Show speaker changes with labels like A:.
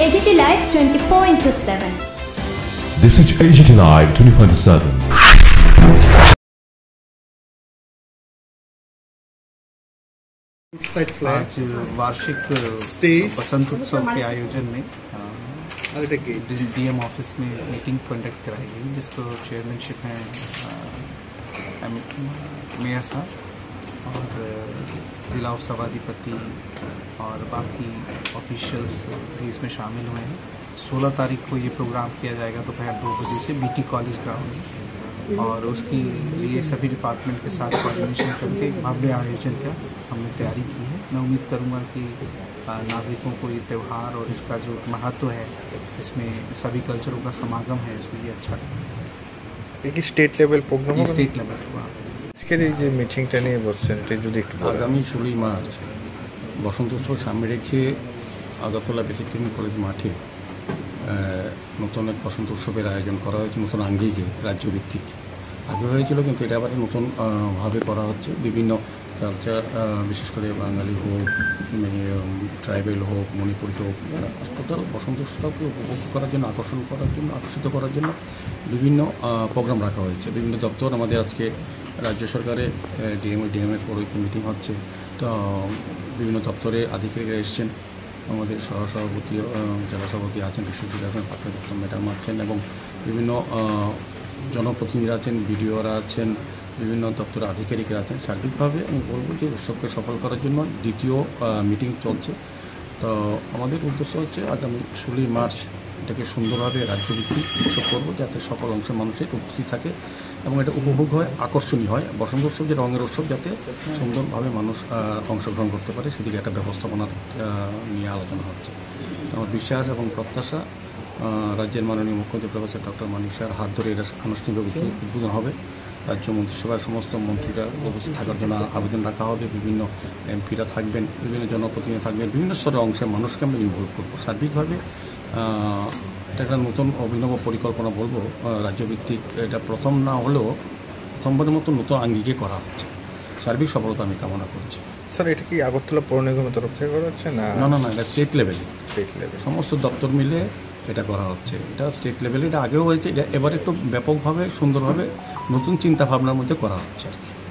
A: AGT Live 24/7.
B: This is AGT Live 24/7.
C: आज वार्षिक बसंत उत्सव के आयोजन में डीएम ऑफिस में मीटिंग कंडक्ट कराई गई, जिसको चेयरमैनशिप है मेयर साहब और जिला उपसभाधिपति और बाकी ऑफिशियल्स भी इसमें शामिल हुए हैं। 16 तारीख को ये प्रोग्राम किया जाएगा दोपहर 2 बजे से BT कॉलेज ग्राउंड में, और उसकी लिए सभी डिपार्टमेंट के साथ कोऑर्डिनेशन करके एक भव्य आयोजन का हमने तैयारी की है। मैं उम्मीद करूंगा कि नागरिकों को ये त्यौहार और इसका जो महत्व है, इसमें सभी कल्चरों का समागम है, उसमें ये अच्छा लगेगा।
D: State level program,
C: state level program
D: इसके लिए मीटिंगটা নিয়ে বসছেন এটা যদি একটু
E: আগামী 16 মার্চ বসন্ত উৎসব সামনে রেখে আগরতলা বেসিক টেকনিক্যাল কলেজ মাঠে নতুন এক বসন্ত উৎসবের আয়োজন করা হয়েছে নতুন আঙ্গিকে রাজ্যভিত্তিক। আগে হয়েছিল, কিন্তু এটা আবার নতুনভাবে করা হচ্ছে। বিভিন্ন কালচার, বিশেষ করে বাঙালি হোক, ট্রাইবেল হোক, মণিপুরি হোক, টোটাল বসন্ত উৎসবকে উপভোগ করার জন্য, আকর্ষিত করার জন্য বিভিন্ন প্রোগ্রাম রাখা হয়েছে। বিভিন্ন দপ্তর আমাদের আজকে রাজ্য সরকারে ডিএমের পরে মিটিং হচ্ছে, তো বিভিন্ন দপ্তরে আধিকারিকরা এসছেন। আমাদের সহসভাপতি, জেলা সভাপতি আছেন, বিশ্বজিৎ আছেন, পার্থ ম্যাডাম আছেন, এবং বিভিন্ন জনপ্রতিনিধিরা আছেন, বিডিওরা আছেন, বিভিন্ন দপ্তরের আধিকারিকরা আছেন। সার্বিকভাবে আমি বলবো যে উৎসবকে সফল করার জন্য দ্বিতীয় মিটিং চলছে। তো আমাদের উদ্দেশ্য হচ্ছে আগামী 16 মার্চ এটাকে সুন্দরভাবে রাজ্যভিত্তিক উৎসব করবো, যাতে সকল অংশের মানুষের উপস্থিত থাকে এবং এটা উপভোগ হয়, আকর্ষণীয় হয়। বসন্ত উৎসব যে রঙের উৎসব, যাতে সুন্দরভাবে মানুষ অংশগ্রহণ করতে পারে, সেদিকে একটা ব্যবস্থাপনা নিয়ে আলোচনা হচ্ছে। আমার বিশ্বাস এবং প্রত্যাশা রাজ্যের মাননীয় মুখ্যমন্ত্রী প্রফেসর ডক্টর মানিক স্যার হাত ধরে এটা আনুষ্ঠানিকভাবে উদ্বোধন হবে। রাজ্য মন্ত্রিসভার সমস্ত মন্ত্রীরা উপস্থিত থাকার জন্য আবেদন রাখা হবে। বিভিন্ন এমপিরা থাকবেন, বিভিন্ন জনপ্রতিনিধি থাকবেন, বিভিন্ন স্তরের অংশের মানুষকে আমরা ইনভলভ করবো। সার্বিকভাবে এটা একটা নতুন অভিনব পরিকল্পনা বলবো রাজ্যভিত্তিক। এটা প্রথম না হলেও প্রথমবারের মতো নতুন আঙ্গিকে করা হচ্ছে। সার্বিক সফলতা আমি কামনা করছি।
D: স্যার, এটা কি আগরতলা পৌর নিগমের তরফ থেকে করা হচ্ছে না?
E: না, এটা স্টেট লেভেলে, সমস্ত দপ্তর মিলে এটা করা হচ্ছে। এটা স্টেট লেভেলে, এটা আগেও হয়েছে, এটা এবার একটু ব্যাপকভাবে সুন্দরভাবে নতুন চিন্তা ভাবনার মধ্যে করা হচ্ছে আর কি।